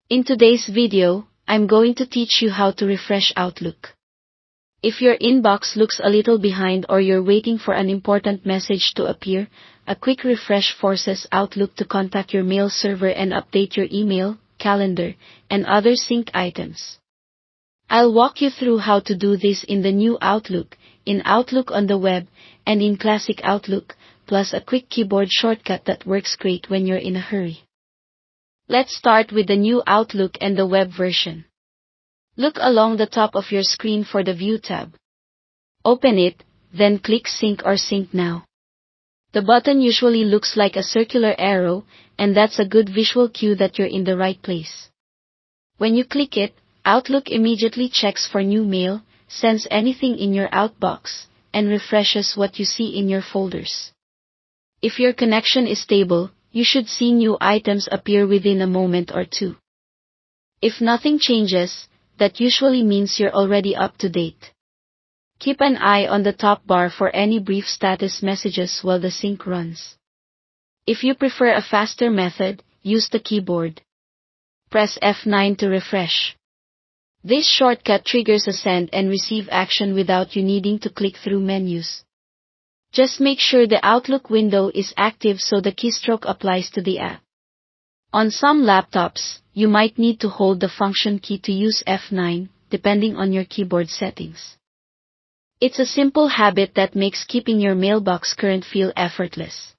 In today's video, I'm going to teach you how to refresh Outlook. If your inbox looks a little behind or you're waiting for an important message to appear, a quick refresh forces Outlook to contact your mail server and update your email, calendar, and other sync items. I'll walk you through how to do this in the new Outlook, in Outlook on the web, and in classic Outlook, plus a quick keyboard shortcut that works great when you're in a hurry. Let's start with the new Outlook and the web version. Look along the top of your screen for the View tab. Open it, then click Sync or Sync Now. The button usually looks like a circular arrow, and that's a good visual cue that you're in the right place. When you click it, Outlook immediately checks for new mail, sends anything in your outbox, and refreshes what you see in your folders. If your connection is stable, you should see new items appear within a moment or two. If nothing changes, that usually means you're already up to date. Keep an eye on the top bar for any brief status messages while the sync runs. If you prefer a faster method, use the keyboard. Press F9 to refresh. This shortcut triggers a send and receive action without you needing to click through menus. Just make sure the Outlook window is active so the keystroke applies to the app. On some laptops, you might need to hold the function key to use F9, depending on your keyboard settings. It's a simple habit that makes keeping your mailbox current feel effortless.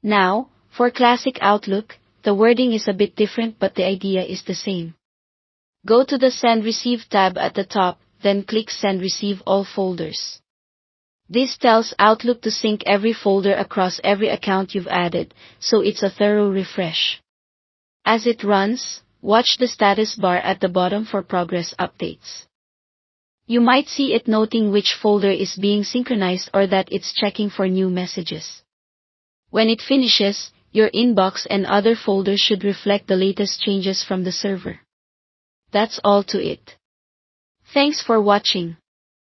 Now, for classic Outlook, the wording is a bit different but the idea is the same. Go to the Send Receive tab at the top, then click Send Receive All Folders. This tells Outlook to sync every folder across every account you've added, so it's a thorough refresh. As it runs, watch the status bar at the bottom for progress updates. You might see it noting which folder is being synchronized or that it's checking for new messages. When it finishes, your inbox and other folders should reflect the latest changes from the server. That's all to it. Thanks for watching.